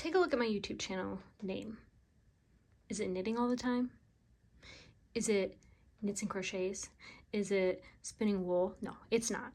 take a look at my YouTube channel name. Is it knitting all the time? Is it knits and crochets? Is it spinning wool? No, it's not.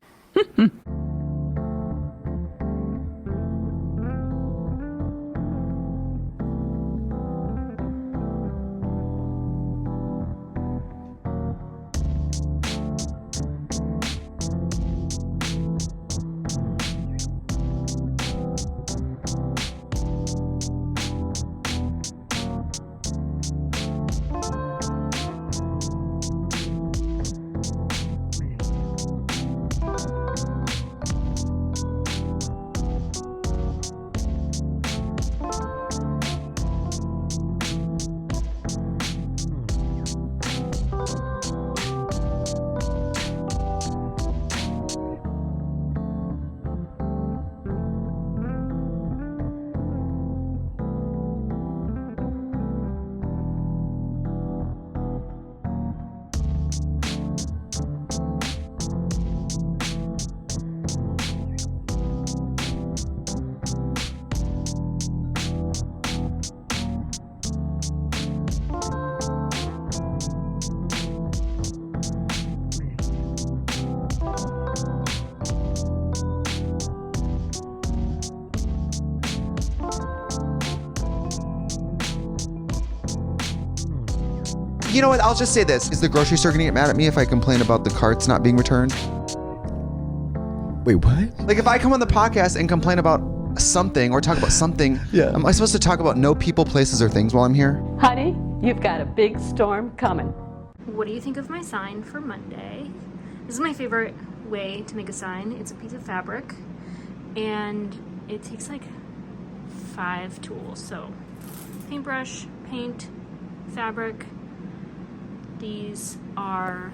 You know what? I'll just say this. Is the grocery store gonna get mad at me if I complain about the carts not being returned? Wait, what? Like if I come on the podcast and complain about something or talk about something, Yeah. am I supposed to talk about no people, places, or things while I'm here? Honey, you've got a big storm coming. What do you think of my sign for Monday? This is my favorite way to make a sign. It's a piece of fabric and it takes like 5 tools. So paintbrush, paint, fabric. These are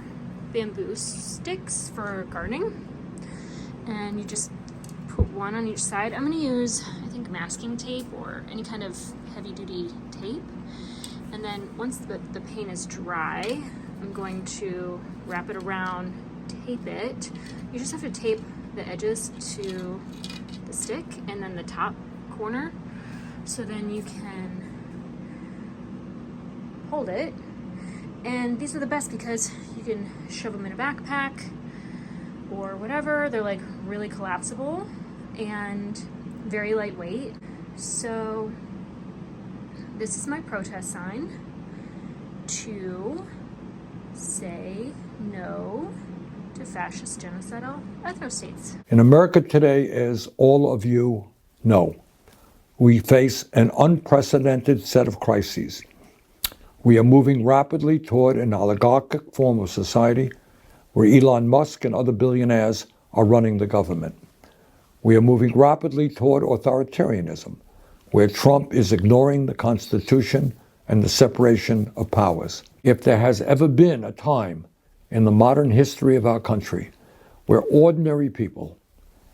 bamboo sticks for gardening. And you just put one on each side. I'm gonna use, I think, masking tape or any kind of heavy duty tape. And then once the paint is dry, I'm going to wrap it around, tape it. You just have to tape the edges to the stick and then the top corner. So then you can hold it. And these are the best because you can shove them in a backpack or whatever. They're like really collapsible and very lightweight. So this is my protest sign to say no to fascist genocidal ethnostates. In America today, as all of you know, we face an unprecedented set of crises. We are moving rapidly toward an oligarchic form of society where Elon Musk and other billionaires are running the government. We are moving rapidly toward authoritarianism, where Trump is ignoring the Constitution and the separation of powers. If there has ever been a time in the modern history of our country where ordinary people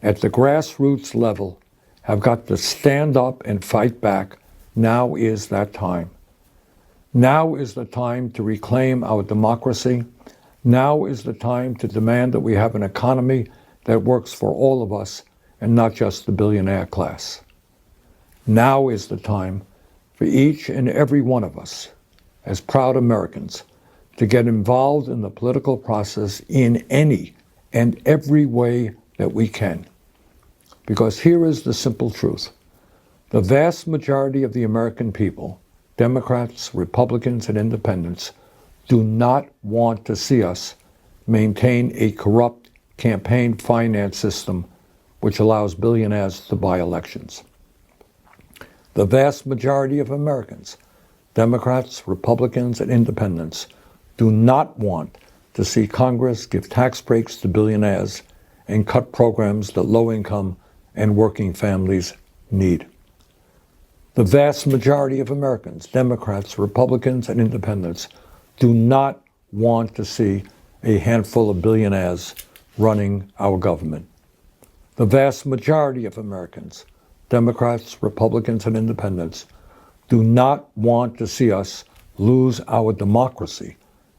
at the grassroots level have got to stand up and fight back, now is that time. Now is the time to reclaim our democracy. Now is the time to demand that we have an economy that works for all of us and not just the billionaire class. Now is the time for each and every one of us, as proud Americans, to get involved in the political process in any and every way that we can. Because here is the simple truth. The vast majority of the American people, Democrats, Republicans, and Independents, do not want to see us maintain a corrupt campaign finance system which allows billionaires to buy elections. The vast majority of Americans, Democrats, Republicans, and Independents, do not want to see Congress give tax breaks to billionaires and cut programs that low-income and working families need. The vast majority of Americans, Democrats, Republicans, and Independents, do not want to see a handful of billionaires running our government. The vast majority of Americans, Democrats, Republicans, and Independents, do not want to see us lose our democracy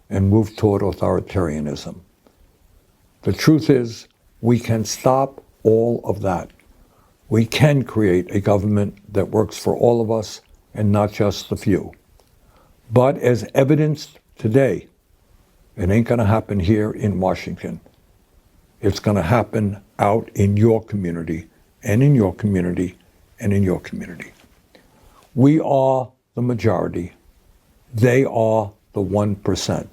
and move toward authoritarianism. The truth is, we can stop all of that. We can create a government that works for all of us and not just the few. But as evidenced today, it ain't going to happen here in Washington. It's going to happen out in your community, and in your community, and in your community. We are the majority. They are the 1%.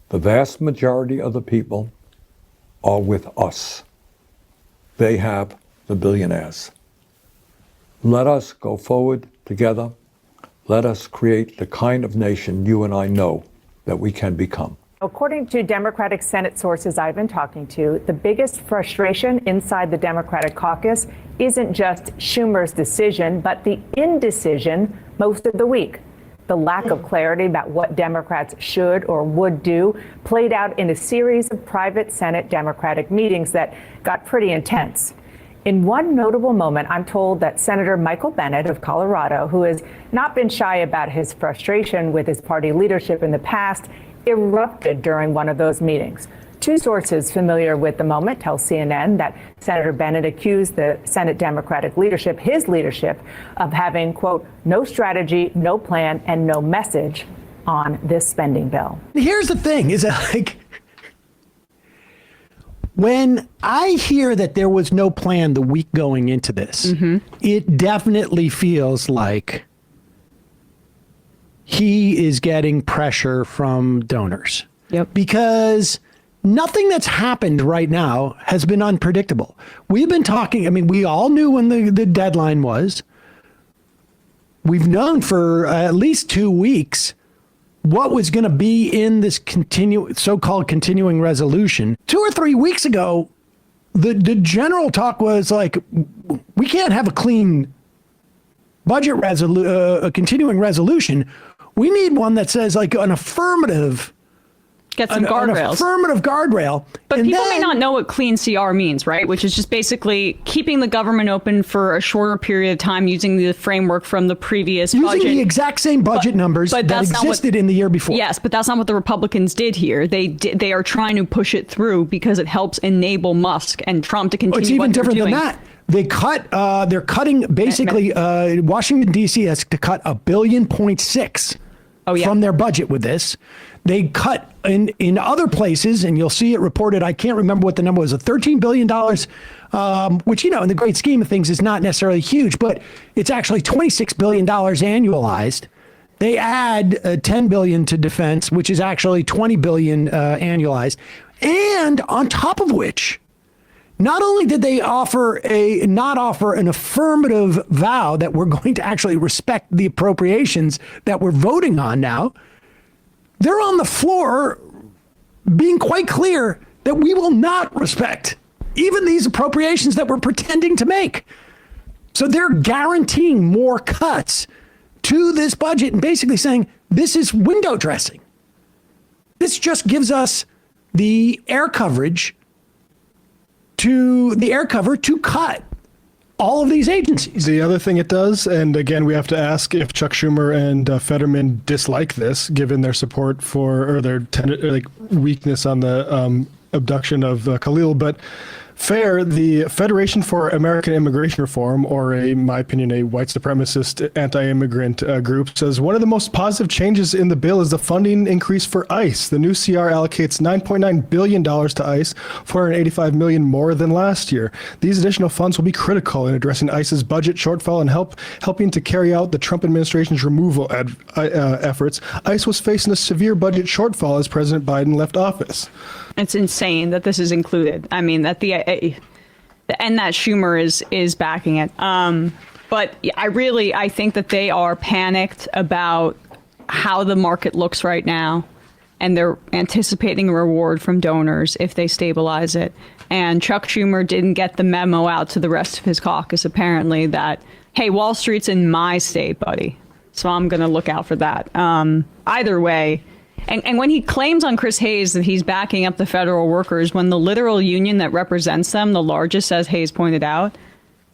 The vast majority of the people are with us. They have the billionaires. Let us go forward together. Let us create the kind of nation you and I know that we can become. According to Democratic Senate sources I've been talking to, the biggest frustration inside the Democratic caucus isn't just Schumer's decision, but the indecision most of the week. The lack of clarity about what Democrats should or would do played out in a series of private Senate Democratic meetings that got pretty intense. In one notable moment, I'm told that Senator Michael Bennet of Colorado, who has not been shy about his frustration with his party leadership in the past, erupted during one of those meetings. Two sources familiar with the moment tell CNN that Senator Bennet accused the Senate Democratic leadership, his leadership, of having, quote, no strategy, no plan, and no message on this spending bill. Here's the thing, is that like, when I hear that there was no plan the week going into this, it definitely feels like he is getting pressure from donors. Yep. Because nothing that's happened right now has been unpredictable. We've been talking, I mean, we all knew when the deadline was. We've known for at least 2 weeks what was going to be in this so-called continuing resolution. 2 or 3 weeks ago, the general talk was like, we can't have a clean budget a continuing resolution. We need one that says like an affirmative, get some guardrails. An affirmative guardrail. But and people then, may not know what clean CR means, right? Which is just basically keeping the government open for a shorter period of time using the framework from the previous budget. Using the exact same budget numbers that existed in the year before. Yes, but that's not what the Republicans did here. They are trying to push it through because it helps enable Musk and Trump to continue It's even what they're different than doing. that. They cut, they're cutting basically, Washington, D.C. has to cut $1.6 billion from their budget with this. They cut in other places, and you'll see it reported, I can't remember what the number was, $13 billion, which, you know, in the great scheme of things is not necessarily huge, but it's actually $26 billion annualized. They add $10 billion to defense, which is actually $20 billion annualized. And on top of which, not only did they not offer an affirmative vow that we're going to actually respect the appropriations that we're voting on now, they're on the floor being quite clear that we will not respect even these appropriations that we're pretending to make. So they're guaranteeing more cuts to this budget and basically saying this is window dressing. This just gives us the air coverage to cut all of these agencies. The other thing it does, and again, we have to ask if Chuck Schumer and Fetterman dislike this, given their support for, or their weakness on the abduction of Khalil, but the Federation for American Immigration Reform, or in my opinion, a white supremacist anti-immigrant group, says one of the most positive changes in the bill is the funding increase for ICE. The new CR allocates $9.9 billion to ICE, $485 million more than last year. These additional funds will be critical in addressing ICE's budget shortfall and helping to carry out the Trump administration's removal efforts. ICE was facing a severe budget shortfall as President Biden left office. It's insane that this is included. I mean, that and that Schumer is backing it. But I think that they are panicked about how the market looks right now, and they're anticipating a reward from donors if they stabilize it. And Chuck Schumer didn't get the memo out to the rest of his caucus, apparently, that, hey, Wall Street's in my state, buddy. So I'm going to look out for that. Either way. And when he claims on Chris Hayes that he's backing up the federal workers, when the literal union that represents them, the largest, as Hayes pointed out,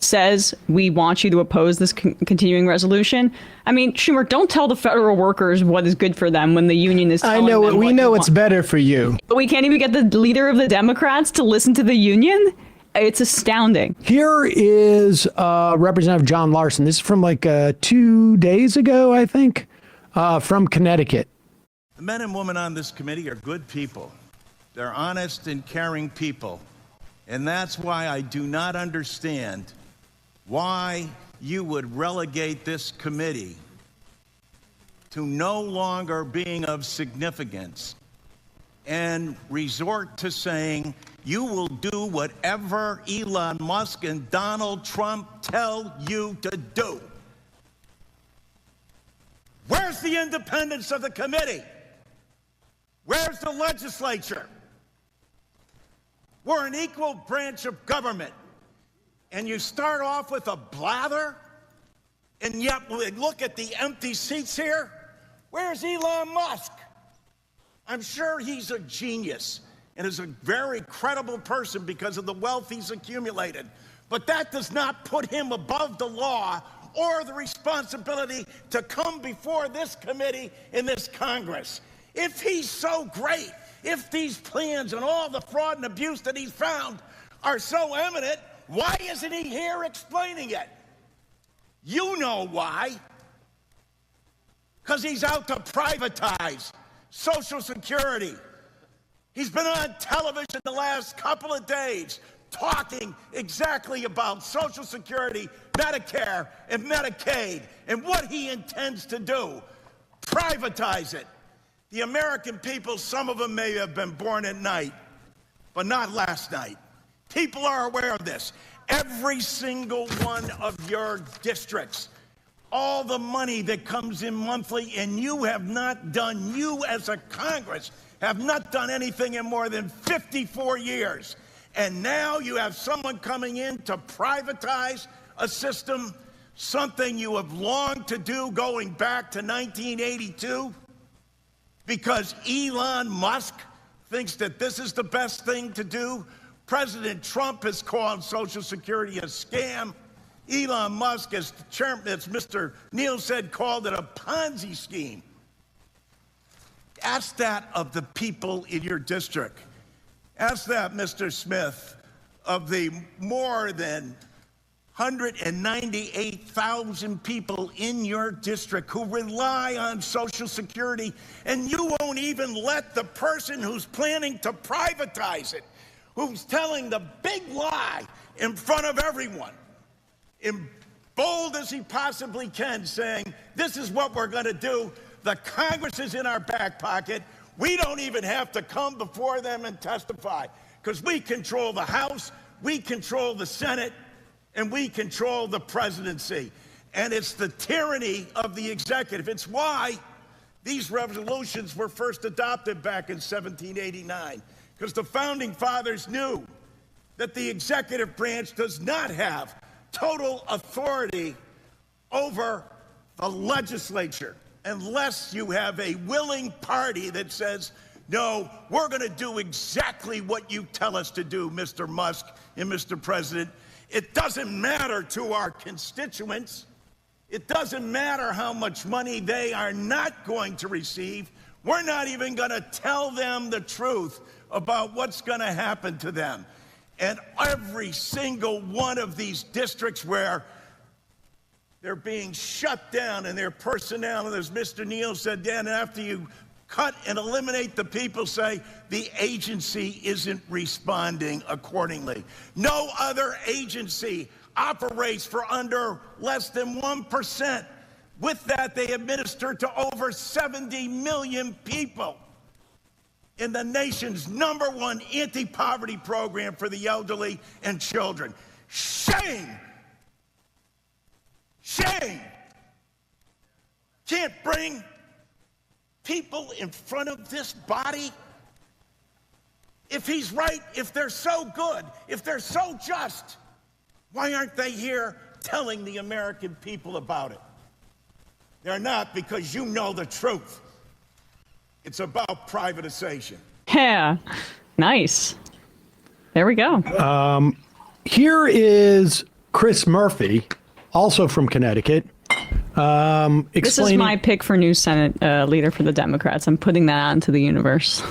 says, we want you to oppose this continuing resolution. I mean, Schumer, don't tell the federal workers what is good for them when the union is telling them we know what's better for you. But we can't even get the leader of the Democrats to listen to the union? it's astounding. Here is Representative John Larson. This is from like 2 days ago, I think, from Connecticut. The men and women on this committee are good people. They're honest and caring people. And that's why I do not understand why you would relegate this committee to no longer being of significance and resort to saying you will do whatever Elon Musk and Donald Trump tell you to do. Where's the independence of the committee? Where's the legislature? We're an equal branch of government. And you start off with a blather, and yet look at the empty seats here. Where's Elon Musk? I'm sure he's a genius and is a very credible person because of the wealth he's accumulated. But that does not put him above the law or the responsibility to come before this committee in this Congress. If he's so great, if these plans and all the fraud and abuse that he's found are so eminent, why isn't he here explaining it? You know why. Because he's out to privatize Social Security. He's been on television the last couple of days talking exactly about Social Security, Medicare, and Medicaid, and what he intends to do. Privatize it. The American people, some of them may have been born at night, but not last night. People are aware of this. Every single one of your districts, all the money that comes in monthly, and you have not done, you as a Congress, have not done anything in more than 54 years. And now you have someone coming in to privatize a system, something you have longed to do going back to 1982, because Elon Musk thinks that this is the best thing to do. President Trump has called Social Security a scam. Elon Musk, as the chairman, as Mr. Neal said, called it a Ponzi scheme. Ask that of the people in your district. Ask that, Mr. Smith, of the more than 198,000 people in your district who rely on Social Security, and you won't even let the person who's planning to privatize it, who's telling the big lie in front of everyone, in bold as he possibly can, saying, this is what we're going to do. The Congress is in our back pocket. We don't even have to come before them and testify, because we control the House, we control the Senate, and we control the presidency. And it's the tyranny of the executive. It's why these resolutions were first adopted back in 1789, because the founding fathers knew that the executive branch does not have total authority over the legislature unless you have a willing party that says, no, we're going to do exactly what you tell us to do, Mr. Musk and Mr. President. It doesn't matter to our constituents. It doesn't matter how much money they are not going to receive. We're not even going to tell them the truth about what's going to happen to them. And every single one of these districts where they're being shut down and their personnel, and as Mr. Neal said, Dan, after you cut and eliminate the people, say the agency isn't responding accordingly. No other agency operates for under less than 1%. With that, they administer to over 70 million people in the nation's #1 anti-poverty program for the elderly and children. Shame! Shame! Can't bring people in front of this body? If he's right, if they're so good, if they're so just, why aren't they here telling the American people about it? They're not, because you know the truth. It's about privatization. Yeah, nice. There we go. Here is Chris Murphy, also from Connecticut. This is my pick for new Senate leader for the Democrats. I'm putting that out into the universe.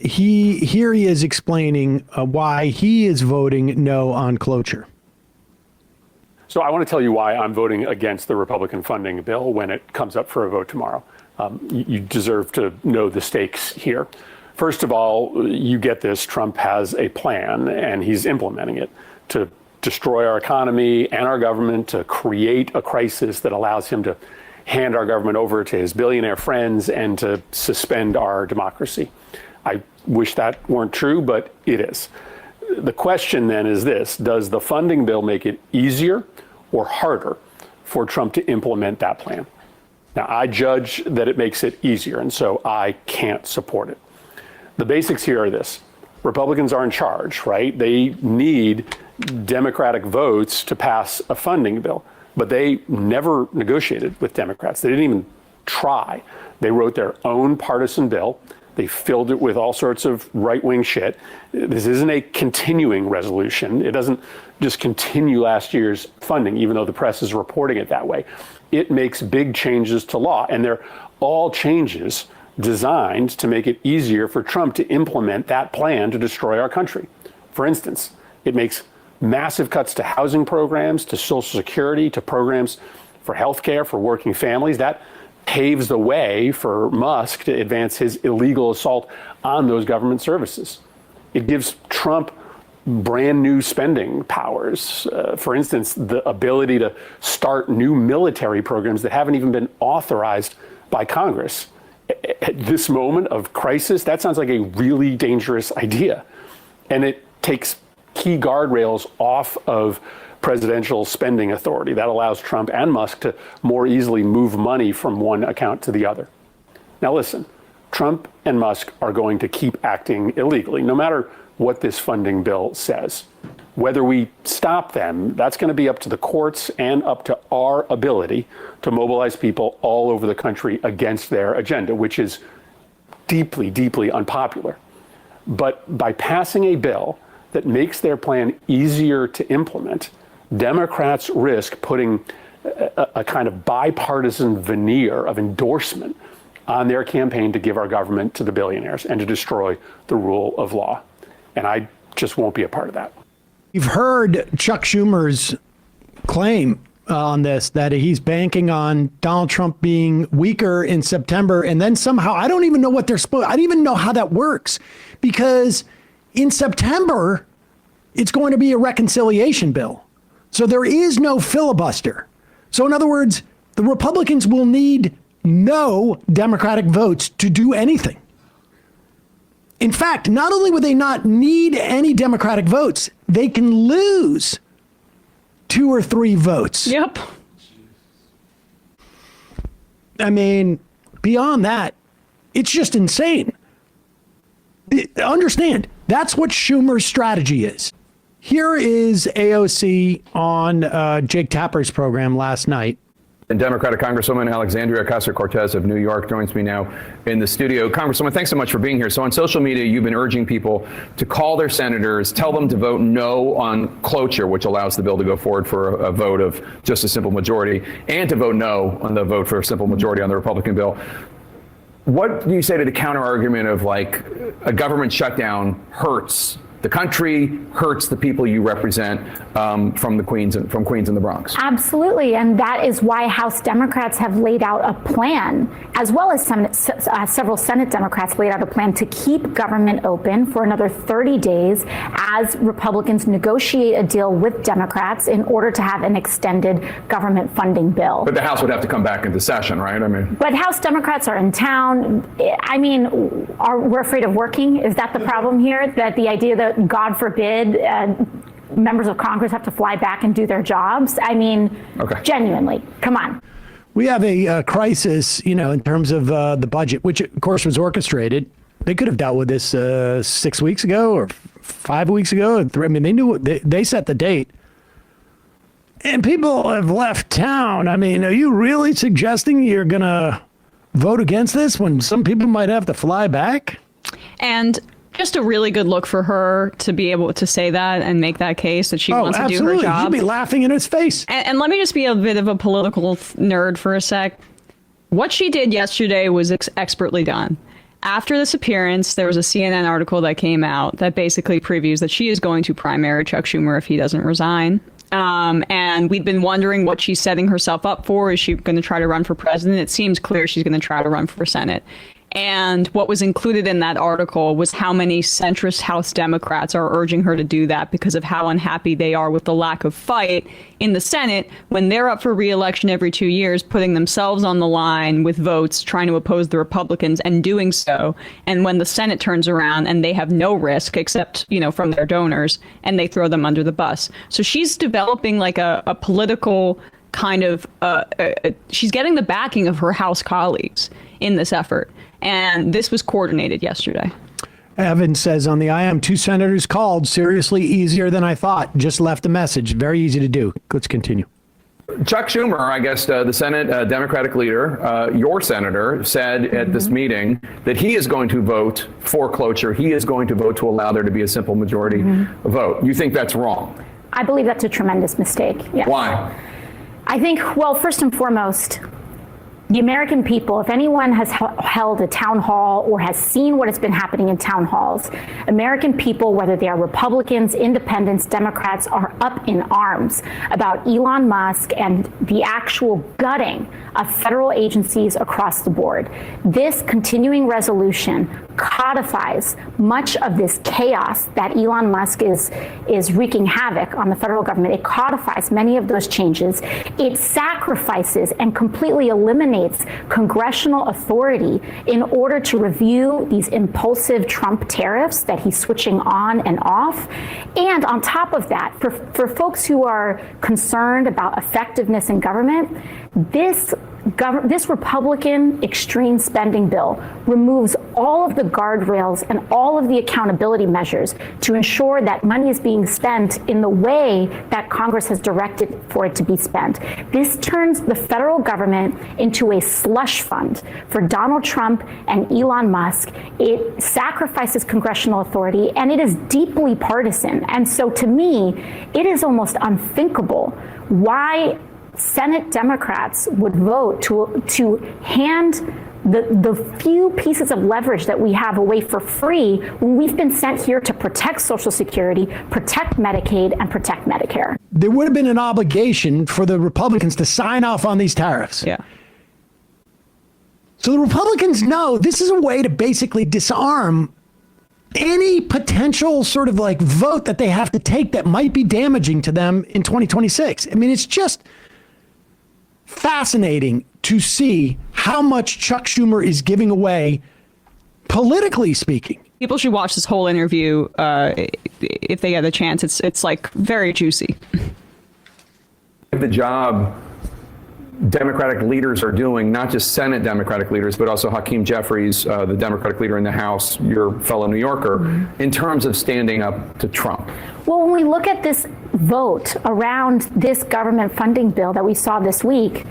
He is explaining why he is voting no on cloture. So I want to tell you why I'm voting against the Republican funding bill when it comes up for a vote tomorrow. You deserve to know the stakes here. First of all, you get this. Trump has a plan, and he's implementing it to destroy our economy and our government, to create a crisis that allows him to hand our government over to his billionaire friends and to suspend our democracy. I wish that weren't true, but it is. The question then is this: does the funding bill make it easier or harder for Trump to implement that plan? Now, I judge that it makes it easier, and so I can't support it. The basics here are this: Republicans are in charge, right? They need Democratic votes to pass a funding bill, but they never negotiated with Democrats. They didn't even try. They wrote their own partisan bill. They filled it with all sorts of right-wing shit. This isn't a continuing resolution. It doesn't just continue last year's funding, even though the press is reporting it that way. It makes big changes to law, and they're all changes designed to make it easier for Trump to implement that plan to destroy our country. For instance, it makes massive cuts to housing programs, to Social Security, to programs for health care for working families. That paves the way for Musk to advance his illegal assault on those government services. It gives Trump brand new spending powers. For instance, the ability to start new military programs that haven't even been authorized by Congress. At this moment of crisis, that sounds like a really dangerous idea. And it takes key guardrails off of presidential spending authority. That allows Trump and Musk to more easily move money from one account to the other. Now listen, Trump and Musk are going to keep acting illegally, no matter what this funding bill says. Whether we stop them, that's going to be up to the courts and up to our ability to mobilize people all over the country against their agenda, which is deeply, deeply unpopular. But by passing a bill that makes their plan easier to implement, Democrats risk putting a kind of bipartisan veneer of endorsement on their campaign to give our government to the billionaires and to destroy the rule of law. And I just won't be a part of that. You've heard Chuck Schumer's claim on this, that he's banking on Donald Trump being weaker in September. And then somehow, I don't even know what they're supposed, I don't even know how that works, because in September, it's going to be a reconciliation bill. So there is no filibuster. So in other words, the Republicans will need no Democratic votes to do anything. In fact, not only would they not need any Democratic votes, they can lose 2 or 3 votes. Yep. I mean, beyond that, it's just insane. Understand, that's what Schumer's strategy is. Here is AOC on Jake Tapper's program last night. And Democratic Congresswoman Alexandria Ocasio-Cortez of New York joins me now in the studio. Congresswoman, thanks so much for being here. So on social media, you've been urging people to call their senators, tell them to vote no on cloture, which allows the bill to go forward for a vote of just a simple majority, and to vote no on the vote for a simple majority on the Republican bill. What do you say to the counter argument of, like, a government shutdown hurts the country, hurts the people you represent from Queens and the Bronx? Absolutely, and that is why House Democrats have laid out a plan, as well as several Senate Democrats laid out a plan to keep government open for another 30 days as Republicans negotiate a deal with Democrats in order to have an extended government funding bill. But the House would have to come back into session, right? I mean, but House Democrats are in town. I mean, we're afraid of working? Is that the problem here? That the idea that, God forbid, members of Congress have to fly back and do their jobs? I mean, Genuinely, come on. We have a crisis, in terms of the budget, which of course was orchestrated. They could have dealt with this 6 weeks ago or 5 weeks ago. I mean, they knew, they set the date. And people have left town. I mean, are you really suggesting you're going to vote against this when some people might have to fly back? And just a really good look for her to be able to say that and make that case that she wants to do her job. You'd be laughing in his face. And let me just be a bit of a political nerd for a sec. What she did yesterday was expertly done. After this appearance, there was a CNN article that came out that basically previews that she is going to primary Chuck Schumer if he doesn't resign. And we'd been wondering what she's setting herself up for. Is she going to try to run for president? It seems clear she's going to try to run for Senate. And what was included in that article was how many centrist House Democrats are urging her to do that because of how unhappy they are with the lack of fight in the Senate when they're up for re-election every 2 years, putting themselves on the line with votes, trying to oppose the Republicans and doing so. And when the Senate turns around and they have no risk except, from their donors, and they throw them under the bus. So she's developing like a political kind of, she's getting the backing of her House colleagues in this effort. And this was coordinated yesterday. Evan says on the IM, 2 senators called. Seriously easier than I thought. Just left a message. Very easy to do. Let's continue. Chuck Schumer, I guess the Senate Democratic leader, your senator, said at this meeting that he is going to vote for cloture. He is going to vote to allow there to be a simple majority vote. You think that's wrong? I believe that's a tremendous mistake. Yes. Why? I think, well, first and foremost, the American people, if anyone has held a town hall or has seen what has been happening in town halls, American people, whether they are Republicans, independents, Democrats, are up in arms about Elon Musk and the actual gutting of federal agencies across the board. This continuing resolution codifies much of this chaos that Elon Musk is wreaking havoc on the federal government. It codifies many of those changes. It sacrifices and completely eliminates congressional authority in order to review these impulsive Trump tariffs that he's switching on and off. And on top of that, for folks who are concerned about effectiveness in government, this Republican extreme spending bill removes all of the guardrails and all of the accountability measures to ensure that money is being spent in the way that Congress has directed for it to be spent. This turns the federal government into a slush fund for Donald Trump and Elon Musk. It sacrifices congressional authority, and it is deeply partisan. And so to me, it is almost unthinkable why Senate Democrats would vote to hand the few pieces of leverage that we have away for free when we've been sent here to protect Social Security, protect Medicaid, and protect Medicare. There would have been an obligation for the Republicans to sign off on these tariffs. Yeah. So the Republicans know this is a way to basically disarm any potential sort of like vote that they have to take that might be damaging to them in 2026. I mean, it's just fascinating to see how much Chuck Schumer is giving away, politically speaking. People should watch this whole interview if they get a chance. It's like very juicy. The job Democratic leaders are doing, not just Senate Democratic leaders, but also Hakeem Jeffries, the Democratic leader in the House, your fellow New Yorker, in terms of standing up to Trump? Well, when we look at this vote around this government funding bill that we saw this week,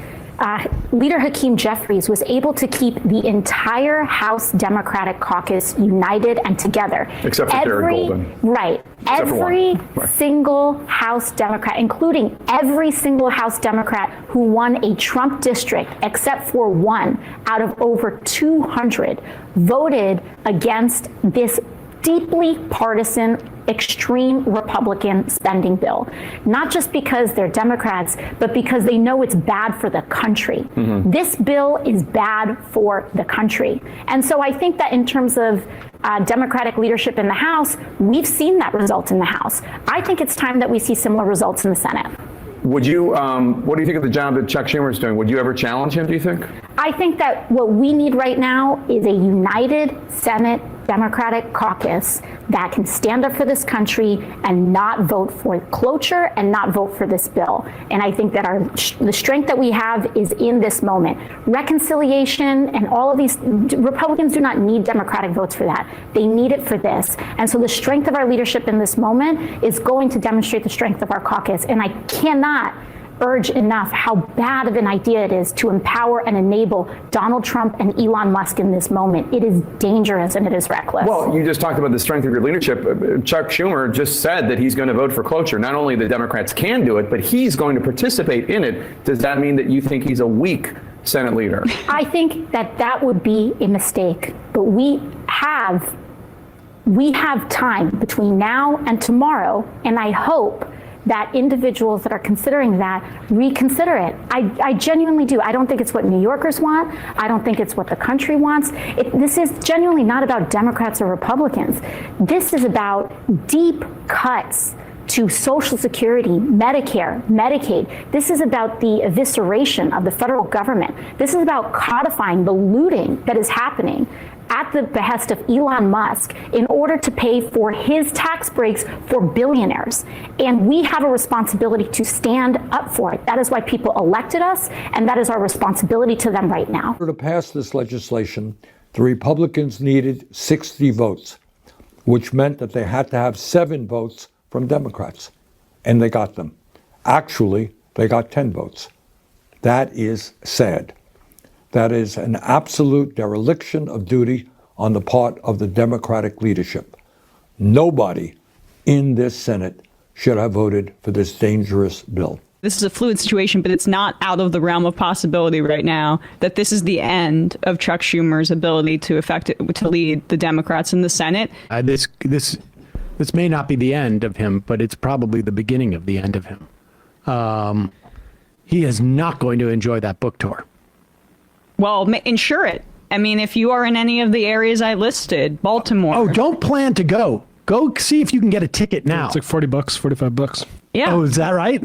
Leader Hakeem Jeffries was able to keep the entire House Democratic caucus united and together. Except for Jared Golden. Right. Every single House Democrat, including every single House Democrat who won a Trump district, except for one out of over 200, voted against this deeply partisan, extreme Republican spending bill, not just because they're Democrats, but because they know it's bad for the country. This bill is bad for the country. And so I think that in terms of Democratic leadership in the House, we've seen that result in the House. I think it's time that we see similar results in the Senate. Would you, what do you think of the job that Chuck Schumer is doing? Would you ever challenge him, do you think? I think that what we need right now is a united Senate Democratic caucus that can stand up for this country and not vote for cloture and not vote for this bill. And I think that the strength that we have is in this moment. Reconciliation and all of these, Republicans do not need Democratic votes for that. They need it for this. And so the strength of our leadership in this moment is going to demonstrate the strength of our caucus. And I cannot urge enough how bad of an idea it is to empower and enable Donald Trump and Elon Musk in this moment. It is dangerous and it is reckless. Well, you just talked about the strength of your leadership. Chuck Schumer just said that he's going to vote for cloture. Not only the Democrats can do it, but he's going to participate in it. Does that mean that you think he's a weak Senate leader? I think that would be a mistake, but we have time between now and tomorrow, and I hope that individuals that are considering that reconsider it. I genuinely do. I don't think it's what New Yorkers want. I don't think it's what the country wants. This is genuinely not about Democrats or Republicans. This is about deep cuts to Social Security, Medicare, Medicaid. This is about the evisceration of the federal government. This is about codifying the looting that is happening at the behest of Elon Musk in order to pay for his tax breaks for billionaires. And we have a responsibility to stand up for it. That is why people elected us, and that is our responsibility to them right now. In order to pass this legislation, the Republicans needed 60 votes, which meant that they had to have 7 votes from Democrats, and they got them. Actually, they got 10 votes. That is sad. That is an absolute dereliction of duty on the part of the Democratic leadership. Nobody in this Senate should have voted for this dangerous bill. This is a fluid situation, but it's not out of the realm of possibility right now that this is the end of Chuck Schumer's ability to lead the Democrats in the Senate. This may not be the end of him, but it's probably the beginning of the end of him. He is not going to enjoy that book tour. Well, insure it. I mean, if you are in any of the areas I listed, Baltimore. Oh, don't plan to go. Go see if you can get a ticket now. It's like $40, $45. Yeah. Oh, is that right?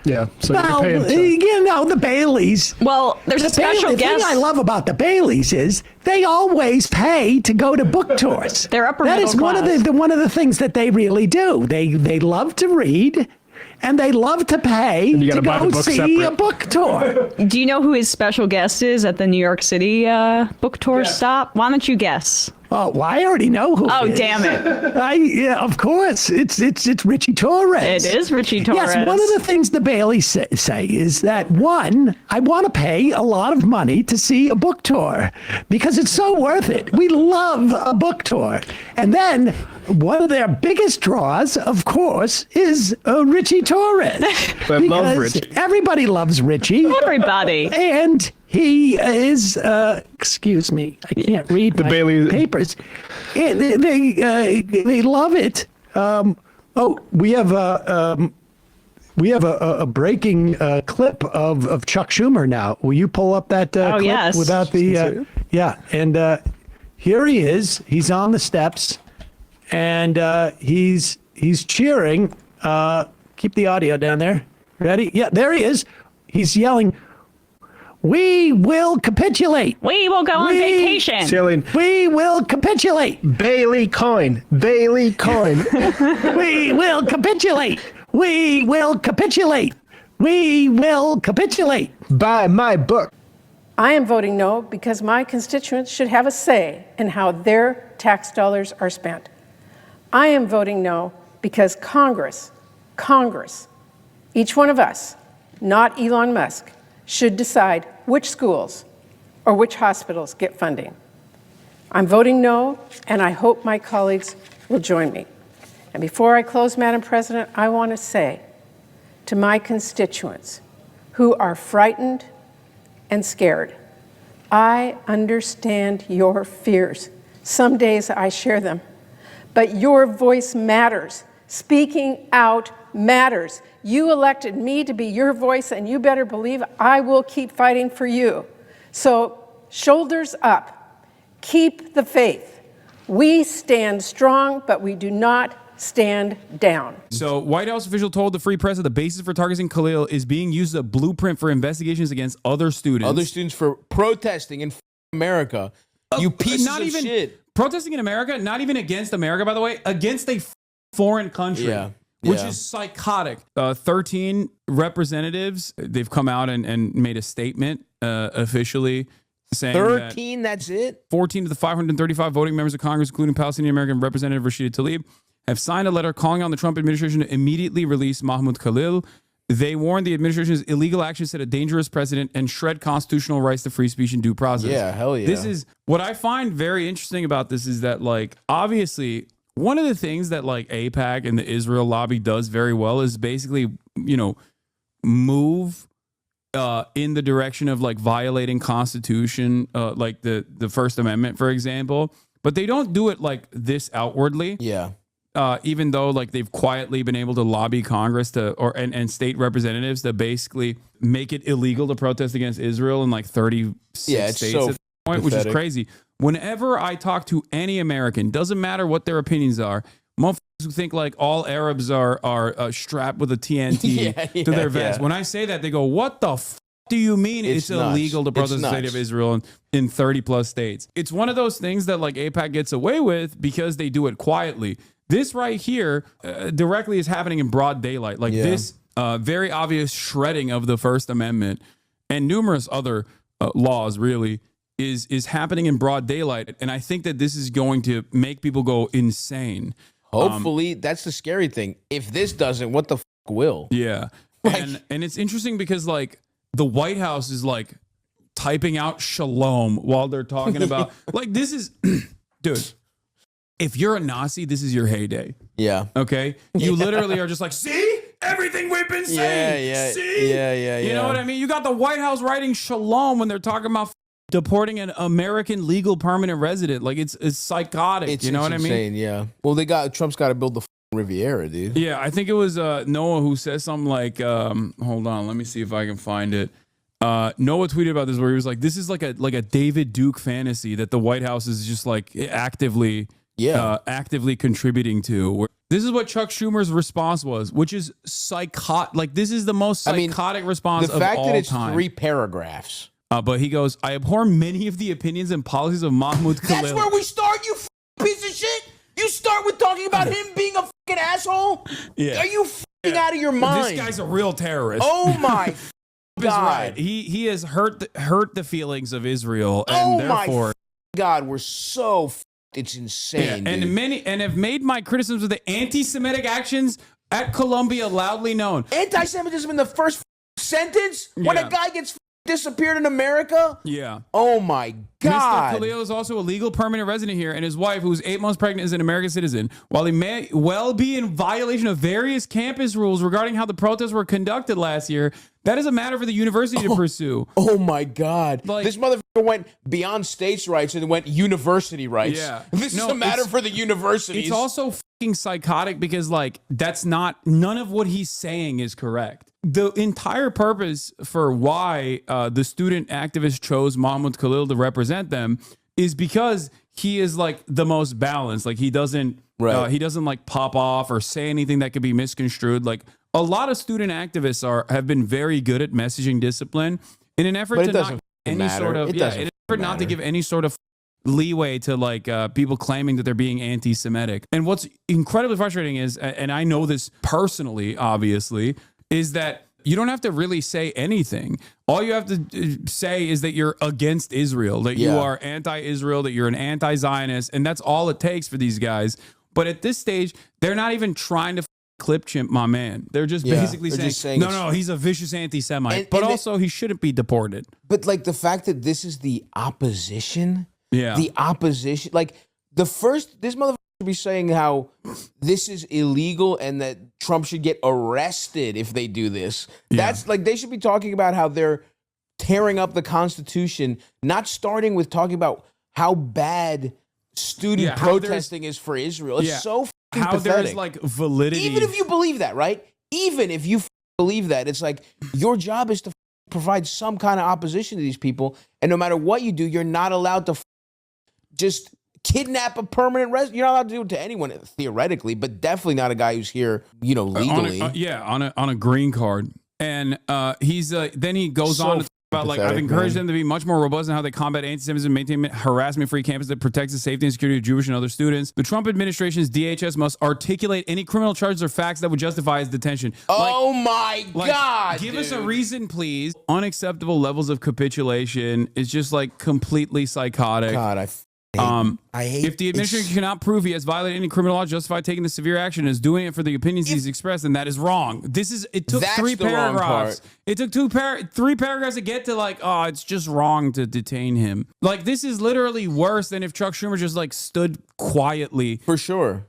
Yeah. So well, you're paying the Baileys. Well, there's a special guest. The thing I love about the Baileys is they always pay to go to book tours. They're upper middle class. That is one of the things that they really do. They love to read. And they love to pay to go see a book tour. Do you know who his special guest is at the New York City book tour stop? Why don't you guess? Oh, well, I already know who. Oh, damn it! Yeah, of course, it's Richie Torres. It is Richie Torres. Yes, one of the things the Baileys say is that one, I want to pay a lot of money to see a book tour because it's so worth it. We love a book tour, and then one of their biggest draws, of course, is Richie Torres. I love Richie. Everybody loves Richie. Everybody. And he is, excuse me, I can't read the Bailey papers. They love it. We have a breaking clip of Chuck Schumer now. Will you pull up that clip yes. without the? Yeah, and here he is. He's on the steps, and he's cheering. Keep the audio down there. Ready? Yeah, there he is. He's yelling, "We will capitulate. We will go on vacation. We will capitulate. Bailey coin. Bailey coin. We will capitulate. We will capitulate. We will capitulate. Buy my book." I am voting no because my constituents should have a say in how their tax dollars are spent. I am voting no because Congress, each one of us, not Elon Musk, should decide which schools or which hospitals get funding. I'm voting no, and I hope my colleagues will join me. And before I close, Madam President, I want to say to my constituents who are frightened and scared, I understand your fears. Some days I share them, but your voice matters. Speaking out matters. You elected me to be your voice, and you better believe I will keep fighting for you. So, shoulders up. Keep the faith. We stand strong, but we do not stand down. So, White House official told the Free Press that the basis for targeting Khalil is being used as a blueprint for investigations against other students. Other students for protesting in America. You pieces not of even shit. Protesting in America, not even against America, by the way, against a foreign country. Yeah. Which is psychotic. 13 representatives, they've come out and made a statement officially saying 13, that's it? 14 of the 535 voting members of Congress, including Palestinian American Representative Rashida Tlaib, have signed a letter calling on the Trump administration to immediately release Mahmoud Khalil They warned the administration's illegal actions set a dangerous precedent and shred constitutional rights to free speech and due process. Yeah, hell yeah. This is what I find very interesting about this is that, like, obviously, one of the things that like AIPAC and the Israel lobby does very well is basically, move in the direction of like violating Constitution, like the First Amendment, for example. But they don't do it like this outwardly. Yeah. Even though like they've quietly been able to lobby Congress and state representatives to basically make it illegal to protest against Israel in like 36 states at this point, which is crazy. Whenever I talk to any American, doesn't matter what their opinions are, motherfuckers who think like all Arabs are strapped with a TNT to their vest. When I say that, they go, "What the f do you mean it's illegal to protest the state of Israel in 30 plus states?" It's one of those things that like AIPAC gets away with because they do it quietly. This right here directly is happening in broad daylight. Like this very obvious shredding of the First Amendment and numerous other laws really is happening in broad daylight. And I think that this is going to make people go insane. Hopefully, that's the scary thing. If this doesn't, what the f will? Yeah. And it's interesting because like the White House is like typing out shalom while they're talking about like this is dude. If you're a Nazi, this is your heyday. Yeah. Okay. You literally are just like, see everything we've been saying. Yeah. See? Yeah. You know what I mean? You got the White House writing shalom when they're talking about deporting an American legal permanent resident. Like it's psychotic. You know what insane, I mean? Yeah. Well, Trump's got to build the Riviera, dude. Yeah. I think it was Noah who said something like, hold on, let me see if I can find it. Noah tweeted about this where he was like, this is like a David Duke fantasy that the White House is just like actively contributing to. This is what Chuck Schumer's response was, which is psychotic. Like this is the most psychotic response of all time. The fact that it's 3 paragraphs. But he goes, I abhor many of the opinions and policies of Mahmoud Khalil. That's where we start, you piece of shit. You start with talking about him being a fucking asshole. Yeah. Are you out of your mind? This guy's a real terrorist. Oh my God. Right. He has hurt the feelings of Israel, and therefore, God, we're so. It's insane. Yeah, and have made my criticisms of the anti-Semitic actions at Columbia loudly known. Anti-Semitism in the first sentence when a guy gets disappeared in America. Yeah. Oh my God. Mr. Khalil is also a legal permanent resident here, and his wife, who's 8 months pregnant, is an American citizen. While he may well be in violation of various campus rules regarding how the protests were conducted last year, that is a matter for the university to pursue. Oh my God. Like, this motherfucker went beyond states' rights and went university rights. Yeah. This is a matter for the universities. It's also fucking psychotic because like none of what he's saying is correct. The entire purpose for why the student activists chose Mahmoud Khalil to represent them is because he is like the most balanced. Like he doesn't like pop off or say anything that could be misconstrued. Like a lot of student activists have been very good at messaging discipline in an effort to not to give any sort of leeway to like people claiming that they're being anti-Semitic. And what's incredibly frustrating is, and I know this personally, obviously, is that you don't have to really say anything. All you have to say is that you're against Israel, that you are anti-Israel, that you're an anti-Zionist, and that's all it takes for these guys. But at this stage, they're not even trying to clip chimp my man. They're just basically saying no, he's a vicious anti-Semite, but also he shouldn't be deported. But like the fact that this is the opposition, like this motherfucker should be saying how this is illegal and that Trump should get arrested if they do this. That's like they should be talking about how they're tearing up the Constitution, not starting with talking about how bad student protesting is for Israel. It's so fucking how pathetic. there's like validity. Even if you believe that, right? Even if you believe that, it's like your job is to provide some kind of opposition to these people, and no matter what you do, you're not allowed to just kidnap a permanent resident. You're not allowed to do it to anyone theoretically, but definitely not a guy who's here, legally. On a green card. And then he goes on to talk about like I've encouraged them to be much more robust in how they combat anti-Semitism, maintain harassment-free campus that protects the safety and security of Jewish and other students. The Trump administration's DHS must articulate any criminal charges or facts that would justify his detention. Oh my God! Give us a reason, please. Unacceptable levels of capitulation is just like completely psychotic. God, I hate if the administration cannot prove he has violated any criminal law, justify taking the severe action and is doing it for the opinions he's expressed, then that is wrong. It took That's 3 the wrong paragraphs. part. It took 3 paragraphs to get to like, oh, it's just wrong to detain him. Like, this is literally worse than if Chuck Schumer just like stood quietly. For sure.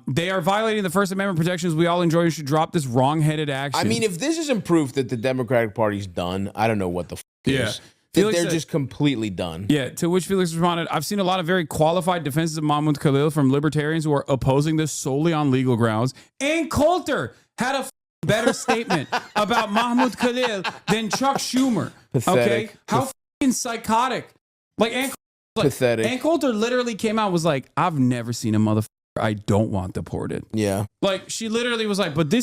They are violating the First Amendment protections we all enjoy and should drop this wrong-headed action. I mean, if this isn't proof that the Democratic Party's done, I don't know what the is. They're just completely done. Yeah, to which Felix responded, I've seen a lot of very qualified defenses of Mahmoud Khalil from libertarians who are opposing this solely on legal grounds. Ann Coulter had a better statement about Mahmoud Khalil than Chuck Schumer. Pathetic. Okay? How psychotic. Like, Ann Pathetic. Ann Coulter literally came out and was like, I've never seen a motherfucker I don't want deported. Yeah. Like, she literally was like, but it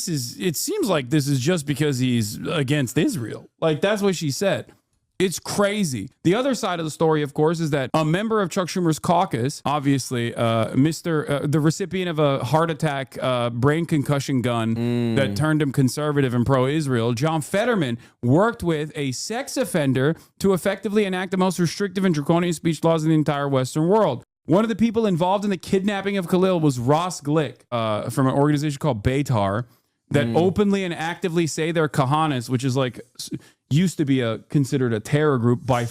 seems like this is just because he's against Israel. Like, that's what she said. It's crazy. The other side of the story, of course, is that a member of Chuck Schumer's caucus, obviously, the recipient of a heart attack, brain concussion gun that turned him conservative and pro-Israel, John Fetterman, worked with a sex offender to effectively enact the most restrictive and draconian speech laws in the entire Western world. One of the people involved in the kidnapping of Khalil was Ross Glick from an organization called Beitar that openly and actively say they're Kahanas, which is like used to be considered a terror group by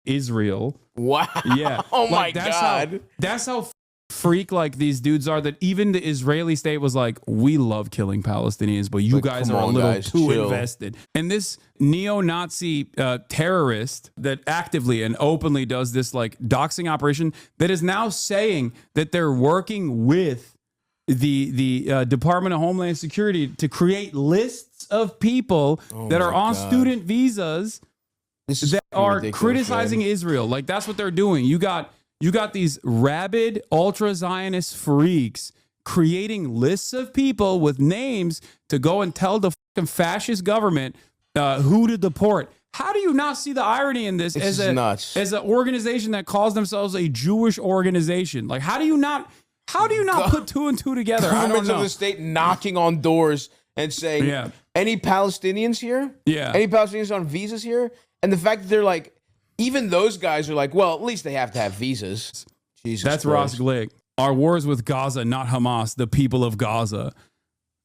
Israel. Wow. Yeah. Oh like, my God. That's how freak like these dudes are, that even the Israeli state was like, we love killing Palestinians, but you guys are a little too invested. And this neo-Nazi terrorist that actively and openly does this like doxing operation that is now saying that they're working with the Department of Homeland Security to create lists of people that are on student visas that are criticizing Israel. Like, that's what they're doing. You got these rabid ultra-Zionist freaks creating lists of people with names to go and tell the fucking fascist government who to deport. How do you not see the irony in this as an organization that calls themselves a Jewish organization? Like, how do you not put 2 and 2 together? Governments of the state knocking on doors and saying, any Palestinians here? Yeah. Any Palestinians on visas here? And the fact that they're like, even those guys are like, well, at least they have to have visas. Jesus That's Christ. Ross Glick. Our war is with Gaza, not Hamas, the people of Gaza.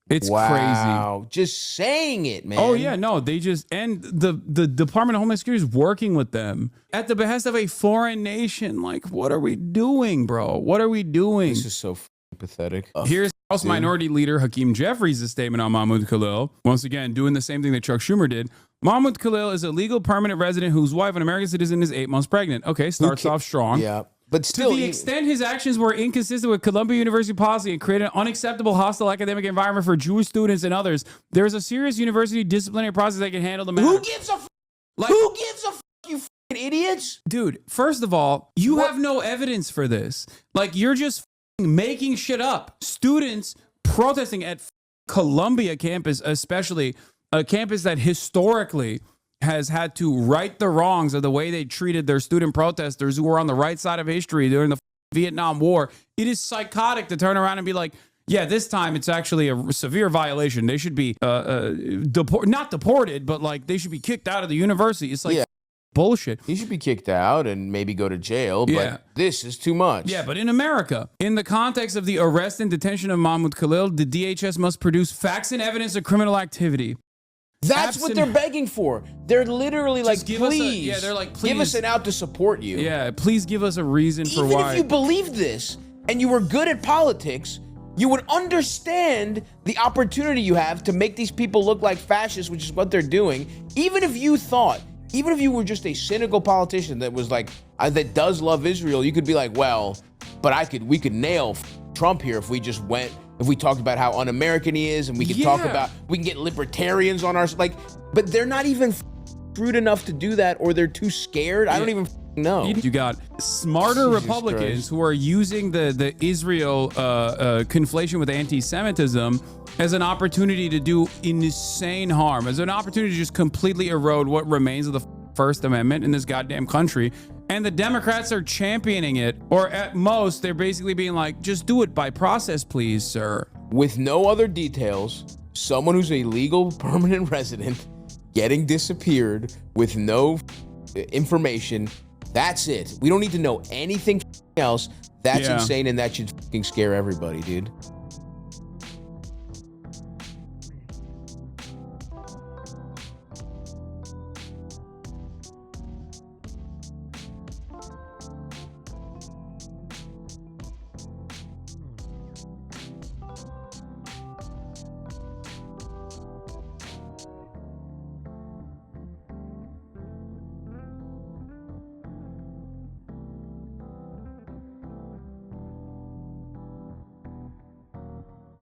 It's crazy. Just saying it, man. Oh, yeah, no, they just, and the Department of Homeland Security is working with them at the behest of a foreign nation. Like, what are we doing, bro? What are we doing? This is so pathetic. Here's House Minority Leader Hakeem Jeffries' statement on Mahmoud Khalil. Once again, doing the same thing that Chuck Schumer did. Mahmoud Khalil is a legal permanent resident whose wife, an American citizen, is 8 months pregnant. Okay, starts off strong. Yeah. But still, to the extent his actions were inconsistent with Columbia University policy and created an unacceptable hostile academic environment for Jewish students and others, there is a serious university disciplinary process that can handle the matter. Who gives a who gives a you fucking idiots? Dude, first of all, you have no evidence for this. Like, you're just making shit up. Students protesting at Columbia campus, especially a campus that historically has had to right the wrongs of the way they treated their student protesters who were on the right side of history during the Vietnam War. It is psychotic to turn around and be like, yeah, this time it's actually a severe violation. They should be not deported, but like they should be kicked out of the university. It's like bullshit. He should be kicked out and maybe go to jail, but this is too much. Yeah, but in America, in the context of the arrest and detention of Mahmoud Khalil, the DHS must produce facts and evidence of criminal activity. That's what they're begging for. They're literally like, please. They're like, please give us an out to support you. Yeah, please give us a reason for why. Even if you believed this and you were good at politics, you would understand the opportunity you have to make these people look like fascists, which is what they're doing. Even if you were just a cynical politician that was like, that does love Israel, you could be like, well, but we could nail Trump here if we just went. If we talked about how un-American he is, and we can talk about, we can get libertarians on our, like, but they're not even shrewd enough to do that, or they're too scared. I don't even know. You got smarter Republicans who are using the Israel conflation with anti-Semitism as an opportunity to do insane harm, as an opportunity to just completely erode what remains of the First Amendment in this goddamn country. And the Democrats are championing it, or at most, they're basically being like, just do it by process, please, sir. With no other details, someone who's a legal permanent resident getting disappeared with no information, that's it. We don't need to know anything else. That's Yeah. insane, and that should fucking scare everybody, dude.